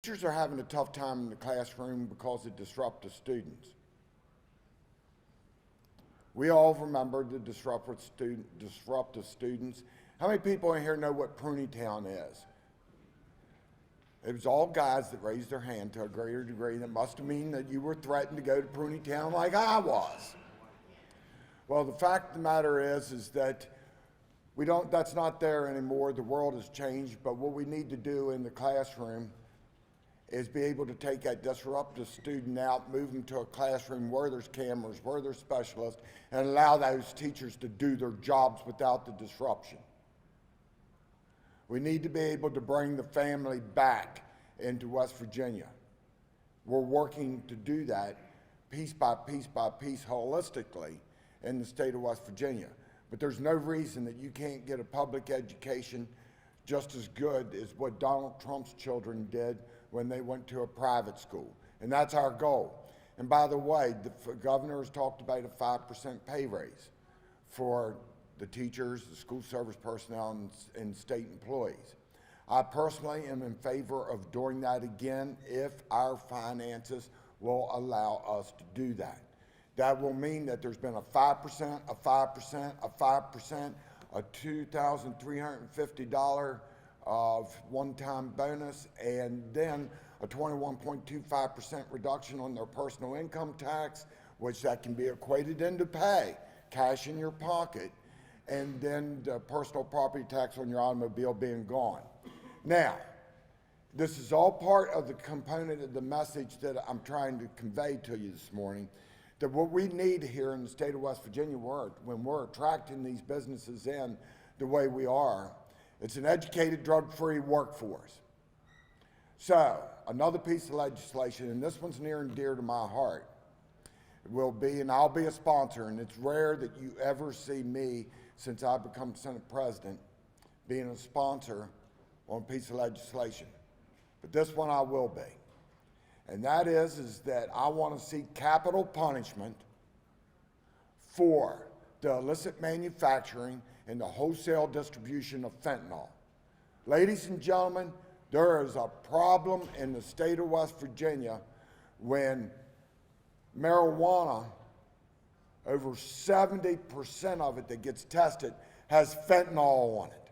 Teachers are having a tough time in the classroom because it disrupts the students. We all remember the disruptive students. How many people in here know what Pruny Town is? It was all guys that raised their hand to a greater degree. That must have mean that you were threatened to go to Pruny Town like I was. Well, the fact of the matter is that that's not there anymore. The world has changed, but what we need to do in the classroom is be able to take that disruptive student out, move them to a classroom where there's cameras, where there's specialists, and allow those teachers to do their jobs without the disruption. We need to be able to bring the family back into West Virginia. We're working to do that piece by piece by piece holistically in the state of West Virginia. But there's no reason that you can't get a public education just as good as what Donald Trump's children did when they went to a private school. And that's our goal. And by the way, the governor has talked about a 5% pay raise for the teachers, the school service personnel, and state employees. I personally am in favor of doing that again if our finances will allow us to do that. That will mean that there's been a 5%, a 5%, a 5%, a $2,350 of one-time bonus, and then a 21.25% reduction on their personal income tax, which that can be equated into pay, cash in your pocket, and then the personal property tax on your automobile being gone. Now, this is all part of the component of the message that I'm trying to convey to you this morning, that what we need here in the state of West Virginia, when we're attracting these businesses in the way we are, it's an educated, drug-free workforce. So, another piece of legislation, and this one's near and dear to my heart, will be, and I'll be a sponsor, and it's rare that you ever see me, since I've become Senate President, being a sponsor on a piece of legislation. But this one I will be. And that is that I want to see capital punishment for the illicit manufacturing and the wholesale distribution of fentanyl. Ladies and gentlemen, there is a problem in the state of West Virginia when marijuana, over 70% of it that gets tested has fentanyl on it.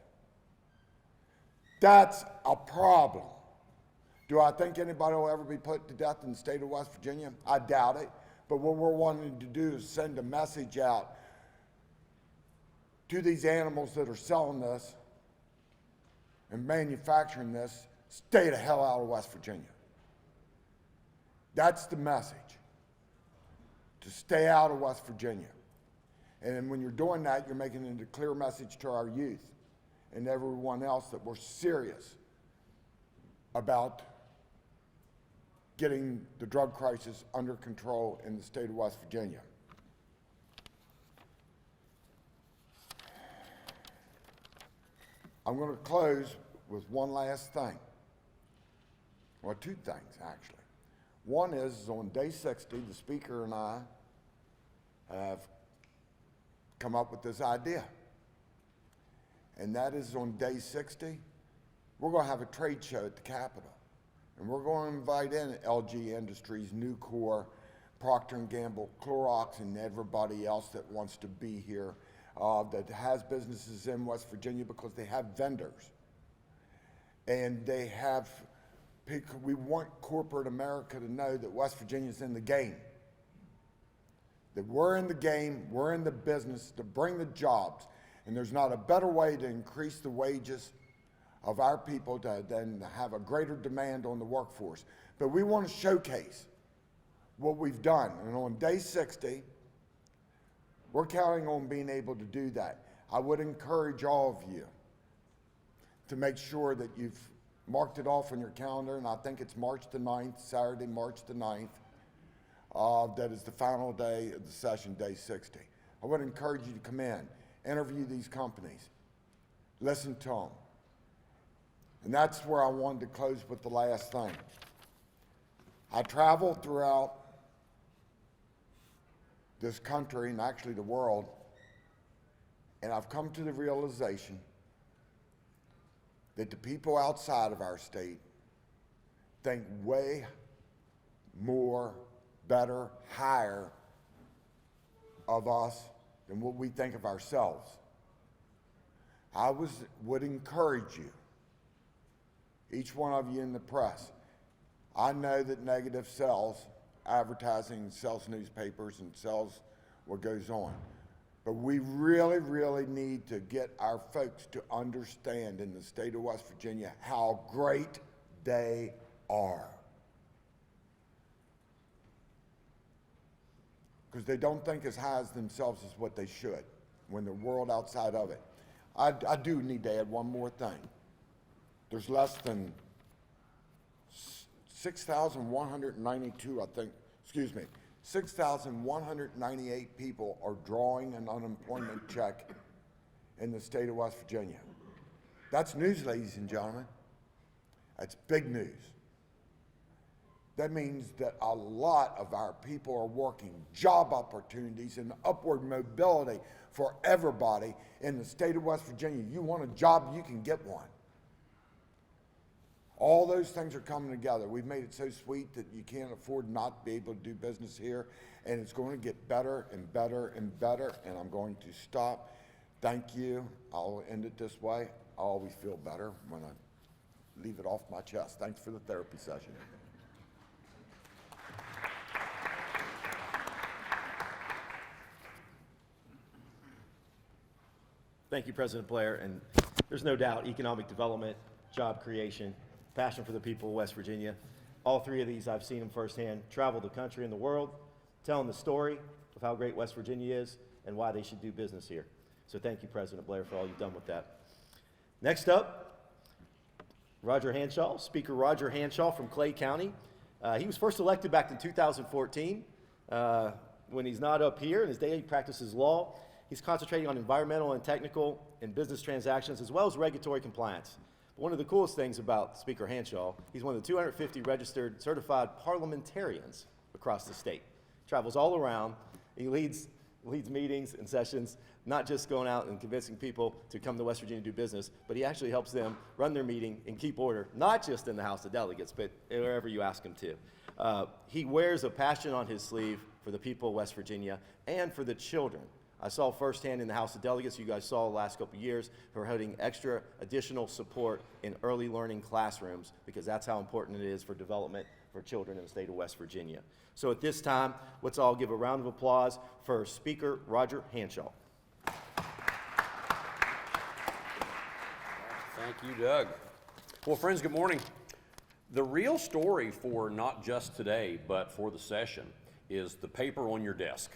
That's a problem. Do I think anybody will ever be put to death in the state of West Virginia? I doubt it. But what we're wanting to do is send a message out to these animals that are selling this and manufacturing this: stay the hell out of West Virginia. That's the message, to stay out of West Virginia. And when you're doing that, you're making it a clear message to our youth and everyone else that we're serious about getting the drug crisis under control in the state of West Virginia. I'm going to close with one last thing. Well, two things, actually. One is on day 60, the speaker and I have come up with this idea. And that is, on day 60, we're going to have a trade show at the Capitol. And we're going to invite in LG Industries, Nucor, Procter & Gamble, Clorox, and everybody else that wants to be here, that has businesses in West Virginia, because they have vendors. And they have, we want corporate America to know that West Virginia's in the game. That we're in the game, we're in the business to bring the jobs. And there's not a better way to increase the wages of our people than have a greater demand on the workforce. But we want to showcase what we've done. And on day 60, we're counting on being able to do that. I would encourage all of you to make sure that you've marked it off on your calendar, and I think it's March the 9th, Saturday, March the 9th, that is the final day of the session, day 60. I would encourage you to come in, interview these companies, listen to them. And that's where I wanted to close with the last thing. I traveled throughout this country, and actually the world, and I've come to the realization that the people outside of our state think way more, better, higher of us than what we think of ourselves. I would encourage you, each one of you in the press. I know that negative sells advertising, sells newspapers, and sells what goes on. But we really, really need to get our folks to understand in the state of West Virginia how great they are. Because they don't think as high as themselves as what they should when the world outside of it. I do need to add one more thing. There's less than 6,192, 6,198 people are drawing an unemployment check in the state of West Virginia. That's news, ladies and gentlemen. That's big news. That means that a lot of our people are working, job opportunities and upward mobility for everybody in the state of West Virginia. You want a job, you can get one. All those things are coming together. We've made it so sweet that you can't afford not to be able to do business here, and it's going to get better and better and better, and I'm going to stop. Thank you. I'll end it this way. I always feel better when I leave it off my chest. Thanks for the therapy session. Thank you, President Blair. And there's no doubt economic development, job creation, passion for the people of West Virginia. All three of these, I've seen them firsthand, travel the country and the world, telling the story of how great West Virginia is and why they should do business here. So thank you, President Blair, for all you've done with that. Next up, Roger Hanshaw, Speaker Roger Hanshaw from Clay County. He was first elected back in 2014. When he's not up here in his daily practices law, he's concentrating on environmental and technical and business transactions as well as regulatory compliance. But one of the coolest things about Speaker Hanshaw, he's one of the 250 registered certified parliamentarians across the state. Travels all around. He leads meetings and sessions, not just going out and convincing people to come to West Virginia to do business, but he actually helps them run their meeting and keep order, not just in the House of Delegates, but wherever you ask him to. He wears a passion on his sleeve for the people of West Virginia and for the children. I saw firsthand in the House of Delegates, you guys saw the last couple of years, who are holding extra additional support in early learning classrooms because that's how important it is for development for children in the state of West Virginia. So at this time, let's all give a round of applause for Speaker Roger Hanshaw. Thank you, Doug. Well, friends, good morning. The real story for not just today, but for the session is the paper on your desk.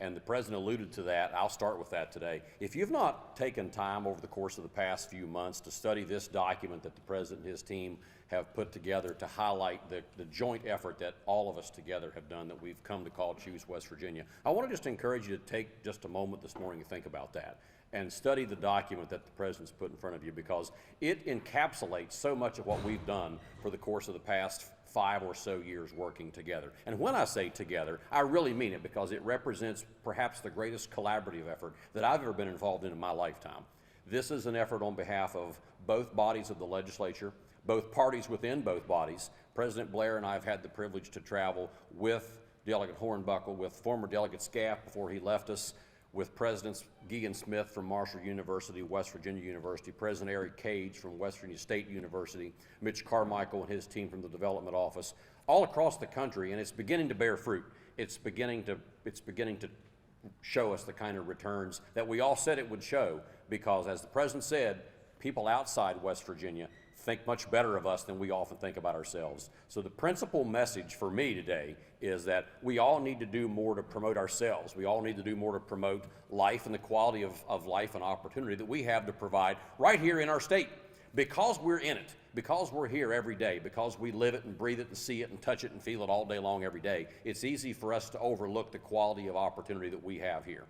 And the President alluded to that. I'll start with that today. If you've not taken time over the course of the past few months to study this document that the President and his team have put together to highlight the joint effort that all of us together have done that we've come to call Choose West Virginia, I want to just encourage you to take just a moment this morning to think about that and study the document that the President's put in front of you, because it encapsulates so much of what we've done for the course of the past 5 or so years working together. And when I say together, I really mean it, because it represents perhaps the greatest collaborative effort that I've ever been involved in my lifetime. This is an effort on behalf of both bodies of the legislature, both parties within both bodies. President Blair and I have had the privilege to travel with Delegate Hornbuckle, with former Delegate Skaff before he left us, with Presidents Gigan Smith from Marshall University, West Virginia University, President Eric Cage from West Virginia State University, Mitch Carmichael and his team from the Development Office, all across the country, and it's beginning to bear fruit. It's beginning to show us the kind of returns that we all said it would show, because as the President said, people outside West Virginia think much better of us than we often think about ourselves. So the principal message for me today is that we all need to do more to promote ourselves. We all need to do more to promote life and the quality of life and opportunity that we have to provide right here in our state. Because we're in it, because we're here every day, because we live it and breathe it and see it and touch it and feel it all day long every day, it's easy for us to overlook the quality of opportunity that we have here.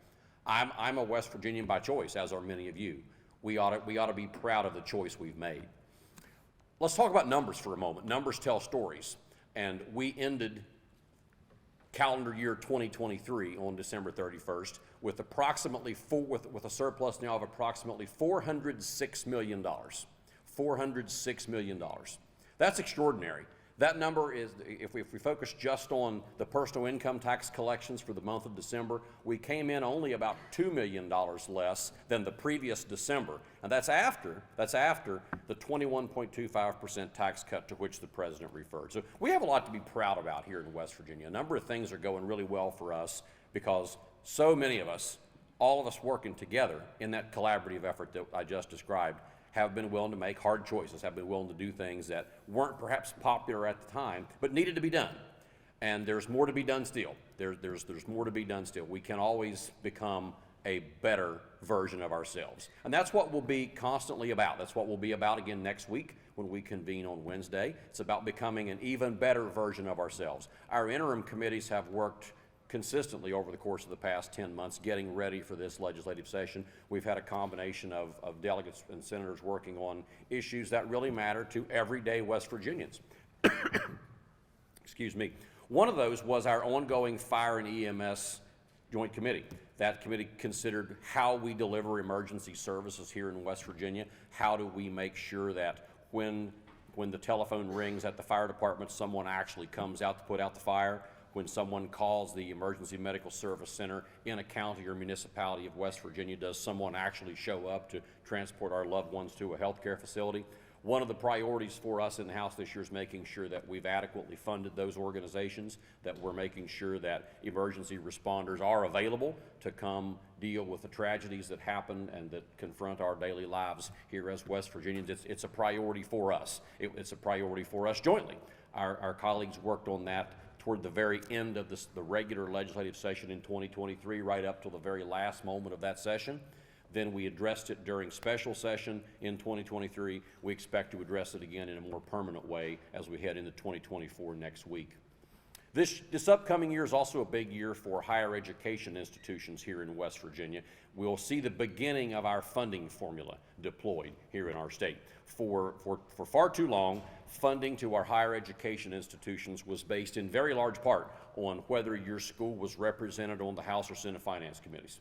I'm a West Virginian by choice, as are many of you. We ought to be proud of the choice we've made. Let's talk about numbers for a moment. Numbers tell stories, and we ended calendar year 2023 on December 31st with with a surplus now of approximately $406 million. $406 million. That's extraordinary. That number is, if we focus just on the personal income tax collections for the month of December, we came in only about $2 million less than the previous December. And that's after the 21.25% tax cut to which the president referred. So we have a lot to be proud about here in West Virginia. A number of things are going really well for us because so many of us, all of us working together in that collaborative effort that I just described, have been willing to make hard choices, have been willing to do things that weren't perhaps popular at the time, but needed to be done. And there's more to be done still. There's more to be done still. We can always become a better version of ourselves. And that's what we'll be constantly about. That's what we'll be about again next week when we convene on Wednesday. It's about becoming an even better version of ourselves. Our interim committees have worked consistently over the course of the past 10 months getting ready for this legislative session. We've had a combination of delegates and senators working on issues that really matter to everyday West Virginians. Excuse me. One of those was our ongoing Fire and EMS Joint Committee. That committee considered how we deliver emergency services here in West Virginia. How do we make sure that when the telephone rings at the fire department, someone actually comes out to put out the fire? When someone calls the Emergency Medical Service Center in a county or municipality of West Virginia, does someone actually show up to transport our loved ones to a healthcare facility? One of the priorities for us in the House this year is making sure that we've adequately funded those organizations, that we're making sure that emergency responders are available to come deal with the tragedies that happen and that confront our daily lives here as West Virginians. It's a priority for us. It's a priority for us jointly. Our colleagues worked on that toward the very end of the regular legislative session in 2023, right up till the very last moment of that session. Then we addressed it during special session in 2023. We expect to address it again in a more permanent way as we head into 2024 next week. This upcoming year is also a big year for higher education institutions here in West Virginia. We'll see the beginning of our funding formula deployed here in our state. For far too long, funding to our higher education institutions was based in very large part on whether your school was represented on the House or Senate Finance Committees.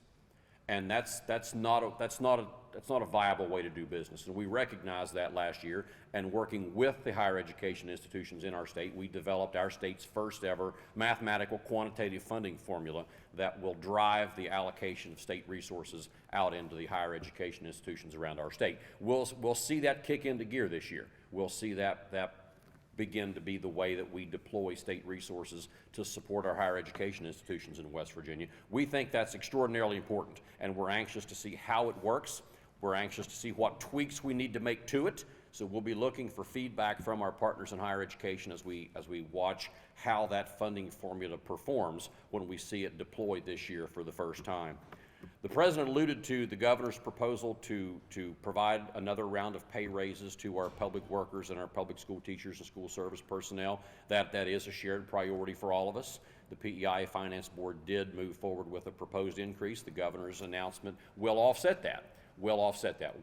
And that's not a viable way to do business. And we recognized that last year, and working with the higher education institutions in our state, we developed our state's first ever mathematical quantitative funding formula that will drive the allocation of state resources out into the higher education institutions around our state. We'll see that kick into gear this year. We'll see that begin to be the way that we deploy state resources to support our higher education institutions in West Virginia. We think that's extraordinarily important, and we're anxious to see how it works. We're anxious to see what tweaks we need to make to it. So we'll be looking for feedback from our partners in higher education as we watch how that funding formula performs when we see it deployed this year for the first time. The president alluded to the governor's proposal to provide another round of pay raises to our public workers and our public school teachers and school service personnel. That is a shared priority for all of us. The PEI Finance Board did move forward with a proposed increase. The governor's announcement will offset that.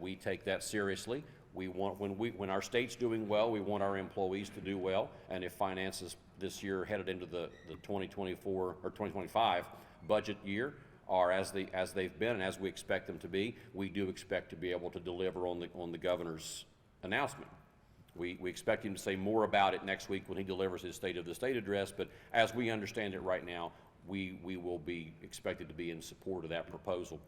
We take that seriously. We want, when our state's doing well, we want our employees to do well. And if finances this year headed into the 2024 or 2025 budget year are as they've been and as we expect them to be, we do expect to be able to deliver on the governor's announcement. We expect him to say more about it next week when he delivers his State of the State address, but as we understand it right now, we will be expected to be in support of that proposal.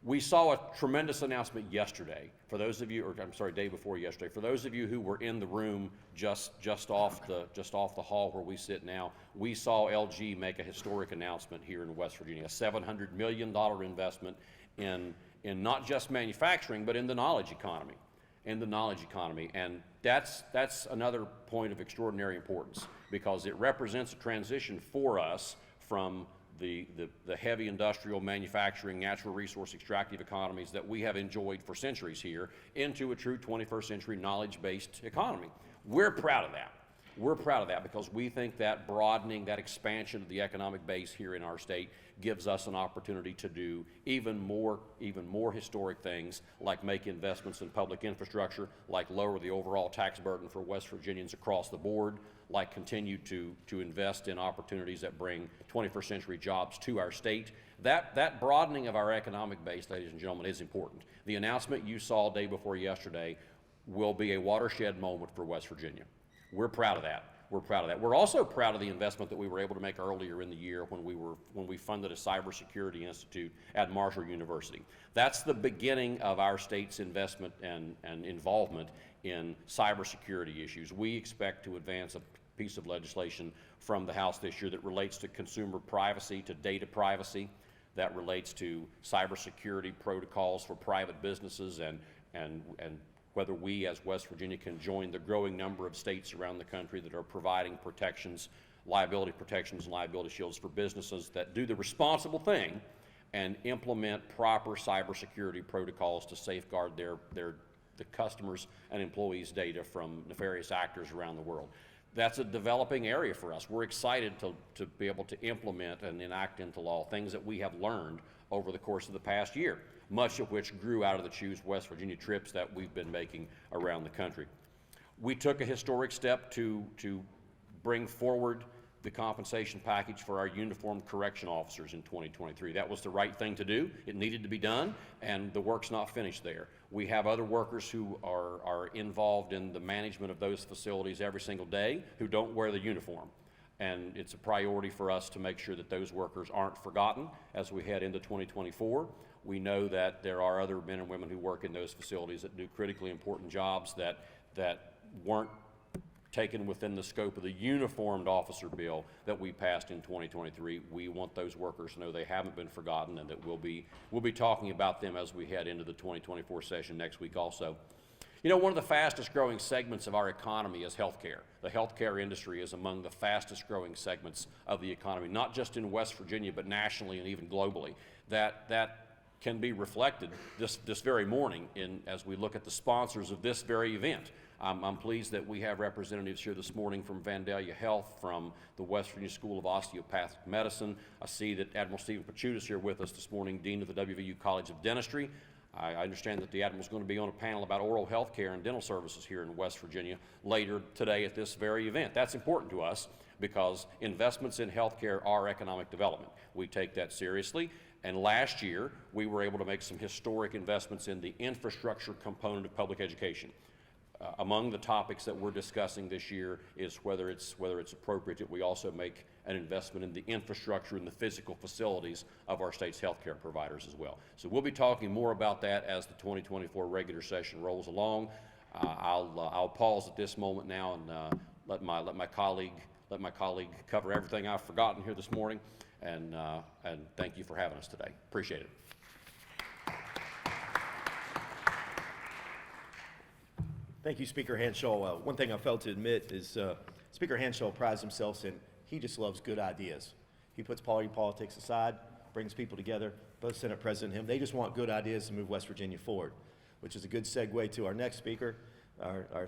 We saw a tremendous announcement yesterday. For those of you, day before yesterday, for those of you who were in the room just off the hall where we sit now, we saw LG make a historic announcement here in West Virginia, a $700 million investment in not just manufacturing, but in the knowledge economy. And that's another point of extraordinary importance, because it represents a transition for us from the heavy industrial manufacturing, natural resource extractive economies that we have enjoyed for centuries here into a true 21st century knowledge-based economy. We're proud of that. We're proud of that because we think that broadening, that expansion of the economic base here in our state gives us an opportunity to do even more historic things, like make investments in public infrastructure, like lower the overall tax burden for West Virginians across the board, like continue to invest in opportunities that bring 21st century jobs to our state. That broadening of our economic base, ladies and gentlemen, is important. The announcement you saw day before yesterday will be a watershed moment for West Virginia. We're proud of that. we're proud of that. We're also proud of the investment that we were able to make earlier in the year when we funded a cybersecurity institute at Marshall University. That's the beginning of our state's investment and involvement in cybersecurity issues. We expect to advance a piece of legislation from the House this year that relates to consumer privacy, to data privacy, that relates to cybersecurity protocols for private businesses, and whether we as West Virginia can join the growing number of states around the country that are providing protections, liability protections and liability shields for businesses that do the responsible thing and implement proper cybersecurity protocols to safeguard the customers' and employees' data from nefarious actors around the world. That's a developing area for us. We're excited to be able to implement and enact into law things that we have learned over the course of the past year, much of which grew out of the Choose West Virginia trips that we've been making around the country. We took a historic step to bring forward the compensation package for our uniformed correction officers in 2023. That was the right thing to do. It needed to be done, and the work's not finished there. We have other workers who are involved in the management of those facilities every single day who don't wear the uniform. And it's a priority for us to make sure that those workers aren't forgotten as we head into 2024. We know that there are other men and women who work in those facilities that do critically important jobs that weren't taken within the scope of the uniformed officer bill that we passed in 2023. We want those workers to know they haven't been forgotten, and that we'll be talking about them as we head into the 2024 session next week also. You know, one of the fastest growing segments of our economy is healthcare. The healthcare industry is among the fastest growing segments of the economy, not just in West Virginia, but nationally and even globally. That can be reflected this very morning as we look at the sponsors of this very event. I'm pleased that we have representatives here this morning from Vandalia Health, from the West Virginia School of Osteopathic Medicine. I see that Admiral Stephen Pachuta is here with us this morning, Dean of the WVU College of Dentistry. I understand that the Admiral is going to be on a panel about oral health care and dental services here in West Virginia later today at this very event. That's important to us because investments in health care are economic development. We take that seriously. And last year, we were able to make some historic investments in the infrastructure component of public education. Among the topics that we're discussing this year is whether it's appropriate that we also make an investment in the infrastructure and the physical facilities of our state's healthcare providers as well. So we'll be talking more about that as the 2024 regular session rolls along. I'll pause at this moment now and let my colleague cover everything I've forgotten here this morning. And thank you for having us today. Appreciate it. Thank you, Speaker Hanshaw. One thing I failed to admit is Speaker Hanshaw prides himself in he just loves good ideas. He puts party politics aside, brings people together, both Senate President and him. They just want good ideas to move West Virginia forward, which is a good segue to our next speaker, our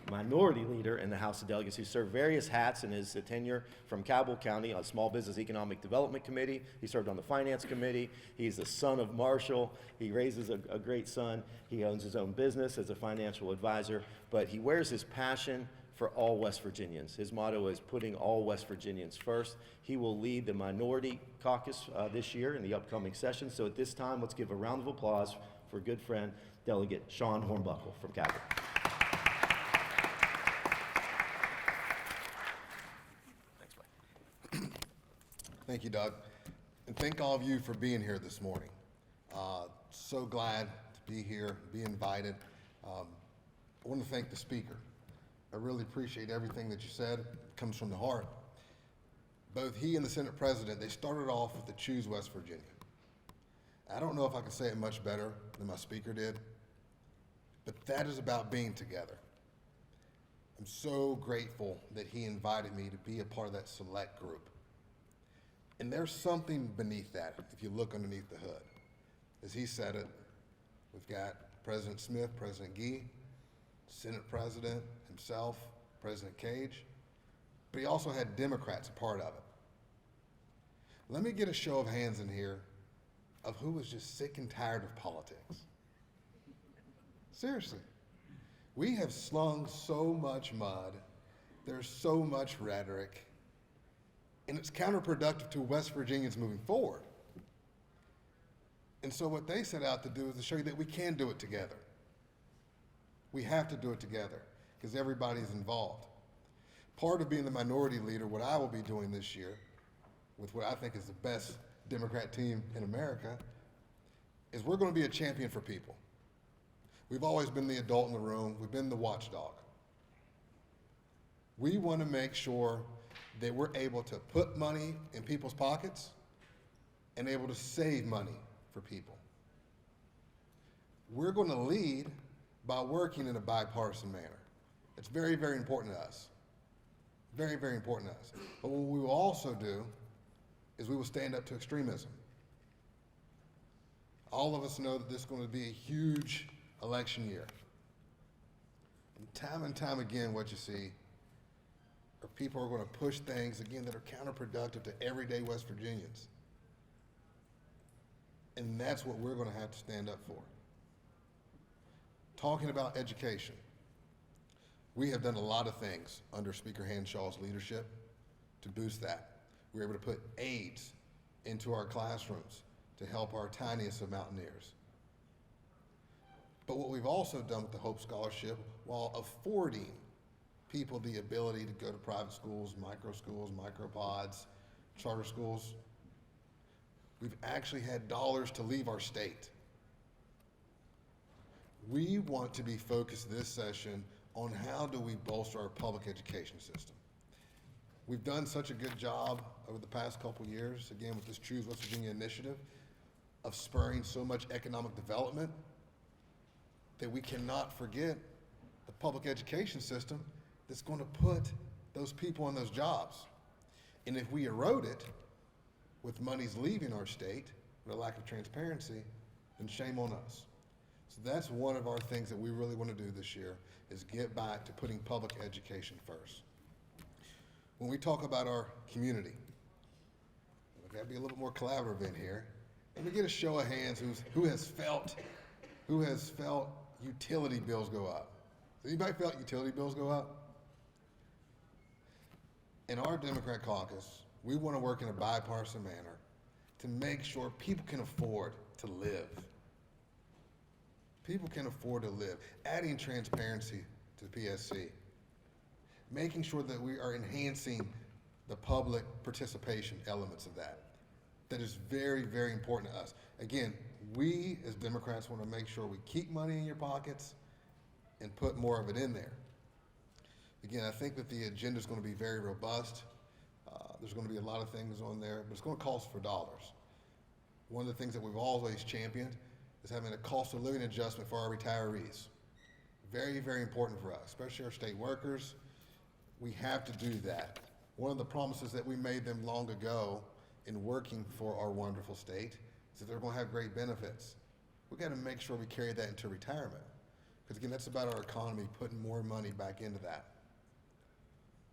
minority leader in the House of Delegates, who served various hats in his tenure from Cabell County on Small Business Economic Development Committee. He served on the Finance Committee. He's the son of Marshall. He raises a great son. He owns his own business as a financial advisor, but he wears his passion for all West Virginians. His motto is putting all West Virginians first. He will lead the minority caucus this year in the upcoming session. So at this time, let's give a round of applause for good friend, Delegate Sean Hornbuckle from Cabell. Thank you, Doug. And thank all of you for being here this morning. So glad to be here, be invited. I want to thank the speaker. I really appreciate everything that you said. It comes from the heart. Both he and the Senate President, they started off with the Choose West Virginia. I don't know if I can say it much better than my speaker did, but that is about being together. I'm so grateful that he invited me to be a part of that select group. And there's something beneath that, if you look underneath the hood. As he said it, we've got President Smith, President Gee, Senate President himself, President Cage, but he also had Democrats a part of it. Let me get a show of hands in here of who was just sick and tired of politics. Seriously. We have slung so much mud, there's so much rhetoric, and it's counterproductive to West Virginians moving forward. And so what they set out to do is to show you that we can do it together. We have to do it together because everybody's involved. Part of being the minority leader, what I will be doing this year, with what I think is the best Democrat team in America, is we're going to be a champion for people. We've always been the adult in the room. We've been the watchdog. We want to make sure that we're able to put money in people's pockets and able to save money for people. We're going to lead by working in a bipartisan manner. It's very, very important to us. Very, very important to us. But what we will also do is we will stand up to extremism. All of us know that this is going to be a huge election year. And time again, what you see are people who are going to push things, again, that are counterproductive to everyday West Virginians. And that's what we're going to have to stand up for. Talking about education, we have done a lot of things under Speaker Hanshaw's leadership to boost that. We were able to put aides into our classrooms to help our tiniest of mountaineers. But what we've also done with the Hope Scholarship, while affording people the ability to go to private schools, micropods, charter schools, we've actually had dollars to leave our state. We want to be focused this session on how do we bolster our public education system. We've done such a good job over the past couple years, again, with this Choose West Virginia initiative, of spurring so much economic development that we cannot forget the public education system that's going to put those people in those jobs. And if we erode it with monies leaving our state, with a lack of transparency, then shame on us. So that's one of our things that we really want to do this year, is get back to putting public education first. When we talk about our community, we've got to be a little more collaborative in here. Let me get a show of hands who has felt utility bills go up. Has anybody felt utility bills go up? In our Democrat caucus, we want to work in a bipartisan manner to make sure people can afford to live. People can afford to live. Adding transparency to the PSC. Making sure that we are enhancing the public participation elements of that. That is very, very important to us. Again, we as Democrats want to make sure we keep money in your pockets and put more of it in there. Again, I think that the agenda is going to be very robust. There's going to be a lot of things on there, but it's going to cost for dollars. One of the things that we've always championed is having a cost of living adjustment for our retirees. Very, very important for us, especially our state workers. We have to do that. One of the promises that we made them long ago in working for our wonderful state is that they're going to have great benefits. We've got to make sure we carry that into retirement. Because again, that's about our economy, putting more money back into that.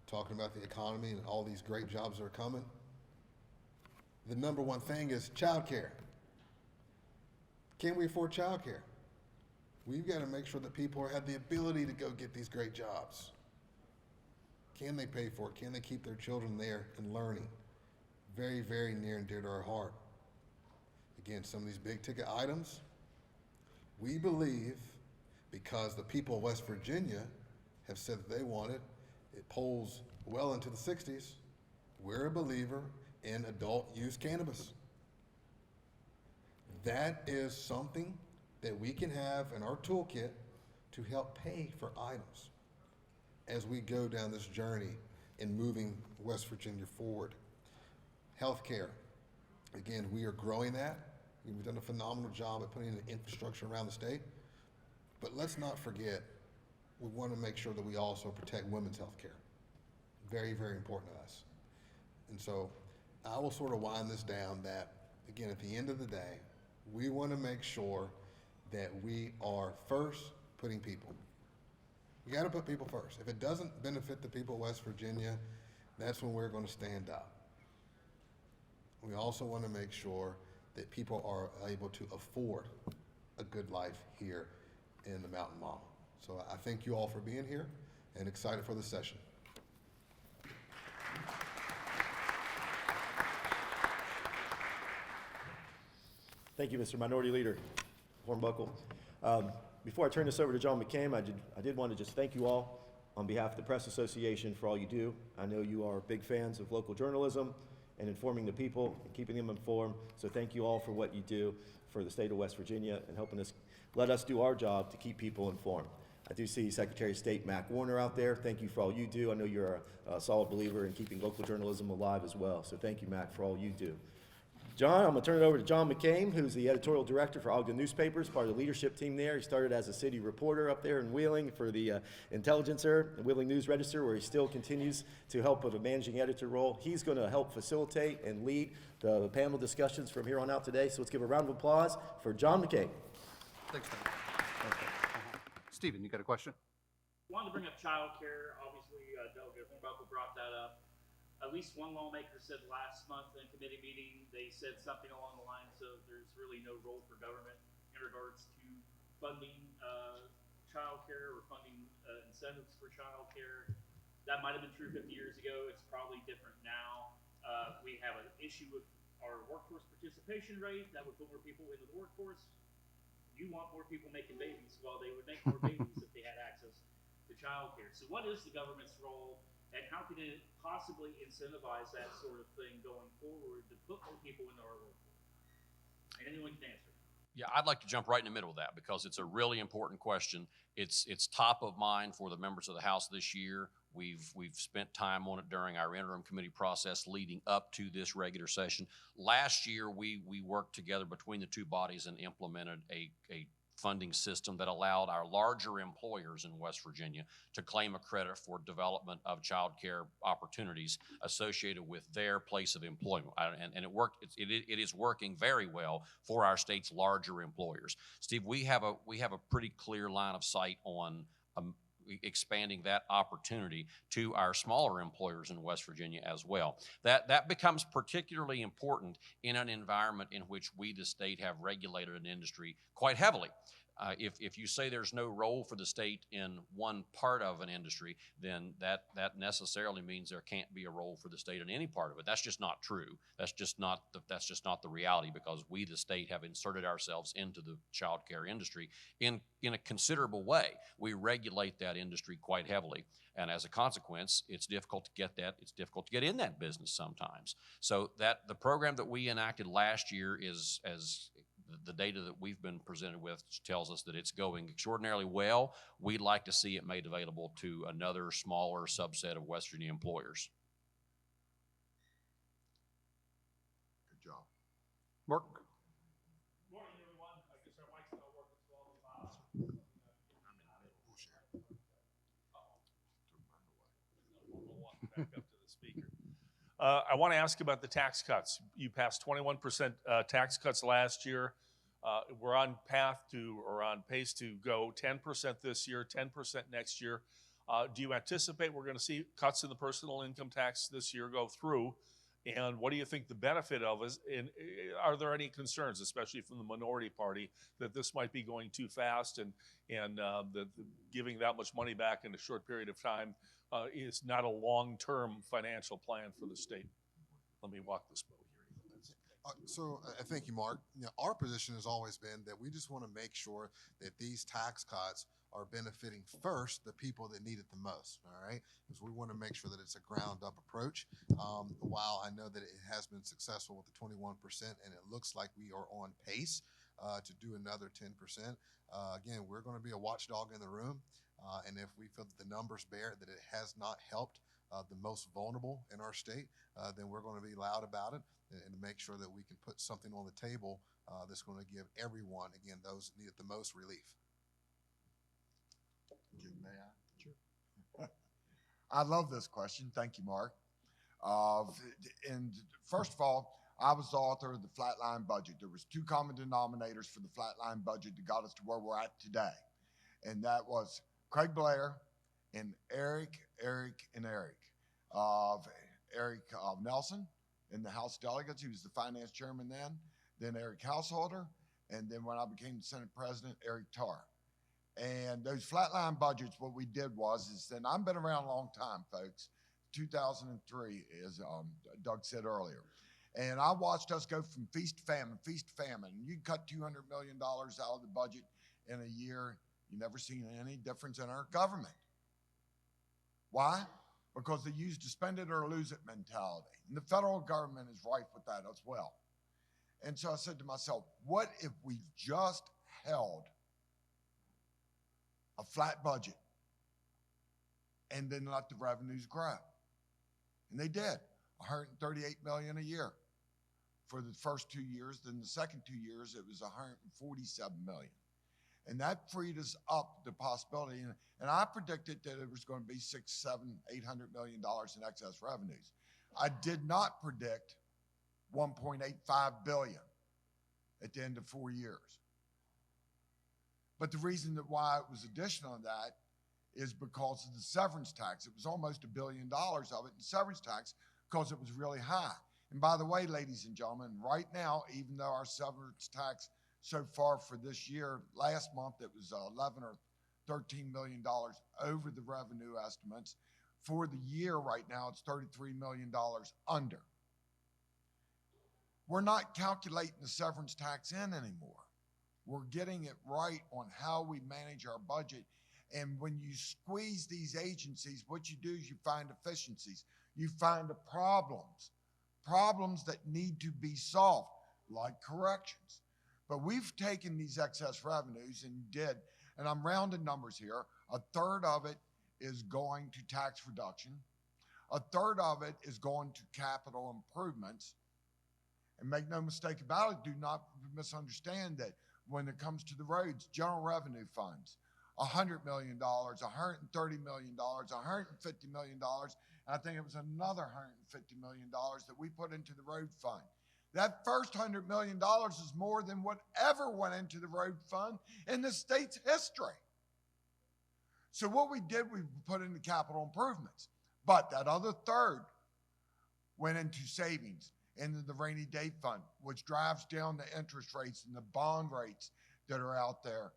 Talking about the economy and all these great jobs that are coming. The number one thing is childcare. Can we afford childcare? We've got to make sure that people have the ability to go get these great jobs. Can they pay for it? Can they keep their children there and learning? Very, very near and dear to our heart. Again, some of these big ticket items, we believe, because the people of West Virginia have said that they want it, it polls well into the 60s, we're a believer in adult use cannabis. That is something that we can have in our toolkit to help pay for items as we go down this journey in moving West Virginia forward. Healthcare, again, we are growing that. We've done a phenomenal job at putting in infrastructure around the state, but let's not forget, we want to make sure that we also protect women's health care. Very, very important to us. And so I will sort of wind this down that, again, at the end of the day, we want to make sure that we are first putting people. We got to put people first. If it doesn't benefit the people of West Virginia, that's when we're going to stand up. We also want to make sure that people are able to afford a good life here in the Mountain Mama. So I thank you all for being here and excited for the session. Thank you, Mr. Minority Leader Hornbuckle. Before I turn this over to John McCain, I did want to just thank you all On behalf of the Press Association, for all you do. I know you are big fans of local journalism and informing the people and keeping them informed. So thank you all for what you do for the state of West Virginia and helping us, let us do our job to keep people informed. I do see Secretary of State Mac Warner out there. Thank you for all you do. I know you're a solid believer in keeping local journalism alive as well. So thank you, Mac, for all you do. John, I'm going to turn it over to John McCain, who's the editorial director for Ogden Newspapers, part of the leadership team there. He started as a city reporter up there in Wheeling for the Intelligencer, the Wheeling News Register, where he still continues to help with a managing editor role. He's going to help facilitate and lead the panel discussions from here on out today. So let's give a round of applause for John McCain. Thanks, Doug. Stephen, you got a question? Wanted to bring up child care. Obviously, Delegate Hornbuckle brought that up. At least one lawmaker said last month in a committee meeting, they said something along the lines of there's really no role for government in regards to funding child care or funding incentives for child care. That might have been true 50 years ago. It's probably different now. We have an issue with our workforce participation rate that would put more people into the workforce. You want more people making babies. Well, they would make more babies if they had access to child care. So what is the government's role? And how can it possibly incentivize that sort of thing going forward to put more people into our workforce? And anyone can answer. Yeah, I'd like to jump right in the middle of that because it's a really important question. It's top of mind for the members of the House this year. We've spent time on it during our interim committee process leading up to this regular session. Last year, we worked together between the two bodies and implemented a funding system that allowed our larger employers in West Virginia to claim a credit for development of child care opportunities associated with their place of employment. And it worked. It is working very well for our state's larger employers. Steve, we have a pretty clear line of sight on expanding that opportunity to our smaller employers in West Virginia as well. That becomes particularly important in an environment in which we, the state, have regulated an industry quite heavily. If you say there's no role for the state in one part of an industry, then that necessarily means there can't be a role for the state in any part of it. That's just not true. That's just not the reality, because we, the state, have inserted ourselves into the child care industry in a considerable way. We regulate that industry quite heavily. And as a consequence, it's difficult to get that. It's difficult to get in that business sometimes. So that the program that we enacted last year is, as the data that we've been presented with tells us, that it's going extraordinarily well. We'd like to see it made available to another smaller subset of West Virginia employers. Good job. Mark? Morning, everyone. I guess our mic's not working, so I'll be loud. Back up to the speaker. I want to ask about the tax cuts. You passed 21% tax cuts last year. We're on pace to go 10% this year, 10% next year. Do you anticipate we're going to see cuts in the personal income tax this year go through? And what do you think the benefit of is? And are there any concerns, especially from the minority party, that this might be going too fast and that giving that much money back in a short period of time is not a long-term financial plan for the state? Let me walk this boat here. Thank you, Mark. Our position has always been that we just want to make sure that these tax cuts are benefiting first the people that need it the most, all right? Because we want to make sure that it's a ground-up approach. While I know that it has been successful with the 21%, and it looks like we are on pace to do another 10%, again, we're going to be a watchdog in the room. And if we feel that the numbers bear that it has not helped the most vulnerable in our state, then we're going to be loud about it and make sure that we can put something on the table that's going to give everyone, again, those that need it the most, relief. May I? Sure. I love this question. Thank you, Mark. And first of all, I was the author of the flatline budget. There was two common denominators for the flatline budget that got us to where we're at today. And that was Craig Blair and Eric Nelson in the House Delegates. He was the finance chairman then Eric Householder, and then when I became the Senate president, Eric Tarr. And those flatline budgets, what we did and I've been around a long time, folks, 2003, as Doug said earlier. And I watched us go from feast to famine. You cut $200 million out of the budget in a year. You never seen any difference in our government. Why? Because they use the spend it or lose it mentality. And the federal government is rife with that as well. And so I said to myself, what if we just held a flat budget and then let the revenues grow? And they did, 138 million a year for the first 2 years. Then the second 2 years, it was 147 million. And that freed us up the possibility. And I predicted that it was going to be $600, $700, $800 million in excess revenues. I did not predict 1.85 billion at the end of 4 years. But the reason that why it was additional to that is because of the severance tax. It was almost $1 billion of it in severance tax because it was really high. And by the way, ladies and gentlemen, right now, even though our severance tax so far for this year, last month it was 11 or $13 million over the revenue estimates. For the year right now, it's $33 million under. We're not calculating the severance tax in anymore. We're getting it right on how we manage our budget. And when you squeeze these agencies, what you do is you find efficiencies. You find the problems that need to be solved, like corrections. But we've taken these excess revenues and I'm rounding numbers here, a third of it is going to tax reduction. A third of it is going to capital improvements. And make no mistake about it, do not misunderstand that when it comes to the roads, general revenue funds, $100 million, $130 million, $150 million, and I think it was another $150 million that we put into the road fund. That first $100 million is more than whatever went into the road fund in the state's history. So what we did, we put into capital improvements. But that other third went into savings, into the rainy day fund, which drives down the interest rates and the bond rates that are out there,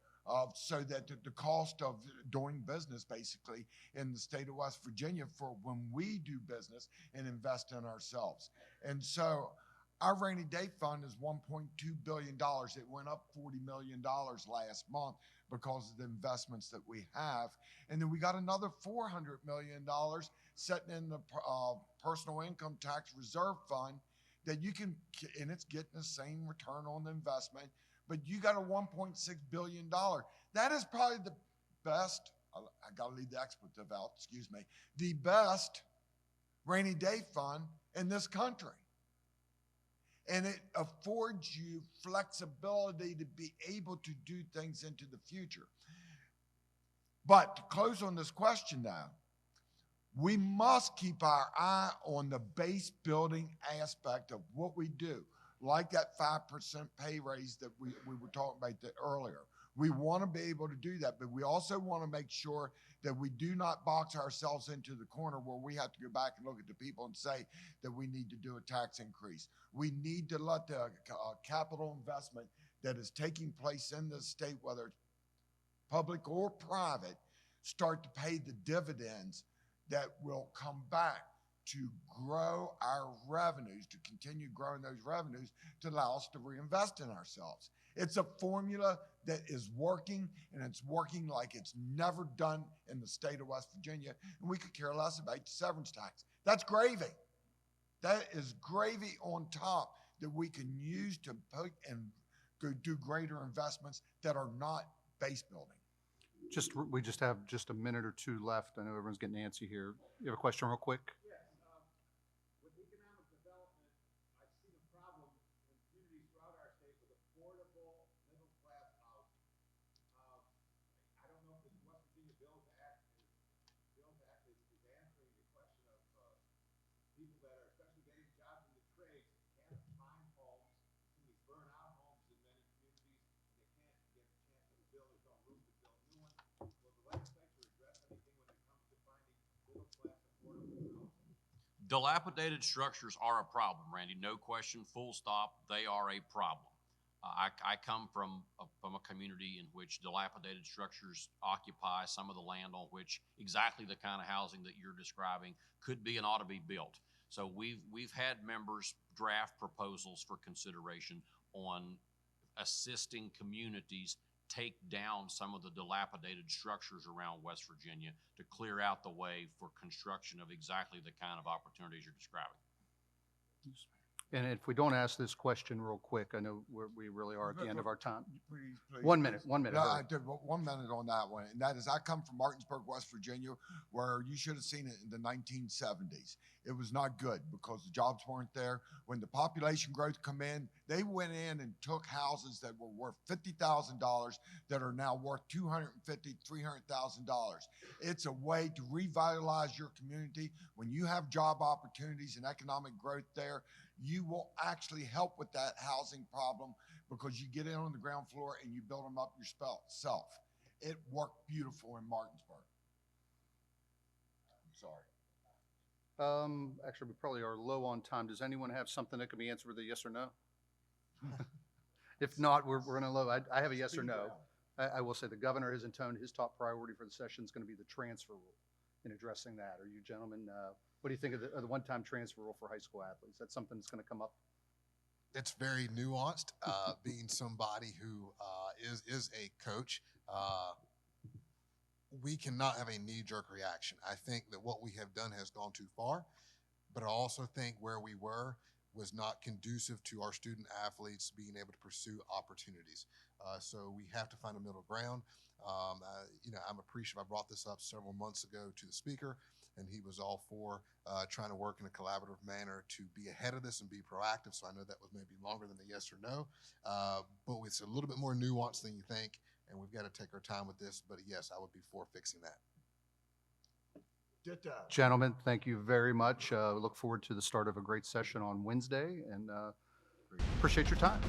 so that the cost of doing business basically in the state of West Virginia for when we do business and invest in ourselves. And so our rainy day fund is $1.2 billion. It went up $40 million last month because of the investments that we have. And then we got another $400 million sitting in the personal income tax reserve fund that you can, and it's getting the same return on the investment, but you got a $1.6 billion. That is probably the best, I got to leave the expletive out, excuse me, the best rainy day fund in this country. And it affords you flexibility to be able to do things into the future. But to close on this question now, we must keep our eye on the base building aspect of what we do, like that 5% pay raise that we were talking about earlier. We want to be able to do that, but we also want to make sure that we do not box ourselves into the corner where we have to go back and look at the people and say that we need to do a tax increase. We need to let the capital investment that is taking place in the state, whether it's public or private, start to pay the dividends that will come back to grow our revenues, to continue growing those revenues to allow us to reinvest in ourselves. It's a formula that is working, and it's working like it's never done in the state of West Virginia, and we could care less about the severance tax. That's gravy. That is gravy on top that we can use to put and go do greater investments that are not base building. We just have just a minute or two left. I know everyone's getting antsy here. You have a question real quick? Yes. With economic development, I see the problem in communities throughout our state with affordable middle-class housing. I don't know if the West Virginia Build Act is answering the question of people that are especially getting jobs in the trades can't find homes, in these burn-out homes in many communities, and they can't get a chance to build. There's no room to build new ones. Will the legislature address anything when it comes to finding middle-class affordable housing? Dilapidated structures are a problem, Randy, no question, full stop, they are a problem. I come from a community in which dilapidated structures occupy some of the land on which exactly the kind of housing that you're describing could be and ought to be built. So we've had members draft proposals for consideration on assisting communities take down some of the dilapidated structures around West Virginia to clear out the way for construction of exactly the kind of opportunities you're describing. And if we don't ask this question real quick, I know we really are at the end of our time. Please, please, 1 please. minute, 1 minute. Yeah, hurry. I did 1 minute on that one, and that is I come from Martinsburg, West Virginia, where you should have seen it in the 1970s. It was not good because the jobs weren't there. When the population growth come in, they went in and took houses that were worth $50,000 that are now worth $250,000, $300,000. It's a way to revitalize your community. When you have job opportunities and economic growth there, you will actually help with that housing problem because you get in on the ground floor and you build them up yourself. It worked beautiful in Martinsburg. I'm sorry. Actually, we probably are low on time. Does anyone have something that can be answered with a yes or no? If not, we're running low. I have a yes or no. I will say the governor has intoned his top priority for the session is going to be the transfer rule in addressing that. Are you gentlemen, what do you think of the one-time transfer rule for high school athletes? That's something that's going to come up? It's very nuanced. Being somebody who is a coach, we cannot have a knee-jerk reaction. I think that what we have done has gone too far, but I also think where we were was not conducive to our student athletes being able to pursue opportunities. So we have to find a middle ground. I'm appreciative. I brought this up several months ago to the speaker, and he was all for trying to work in a collaborative manner to be ahead of this and be proactive. So I know that was maybe longer than a yes or no, but it's a little bit more nuanced than you think, and we've got to take our time with this. But yes, I would be for fixing that. Gentlemen, thank you very much. We look forward to the start of a great session on Wednesday, and appreciate your time.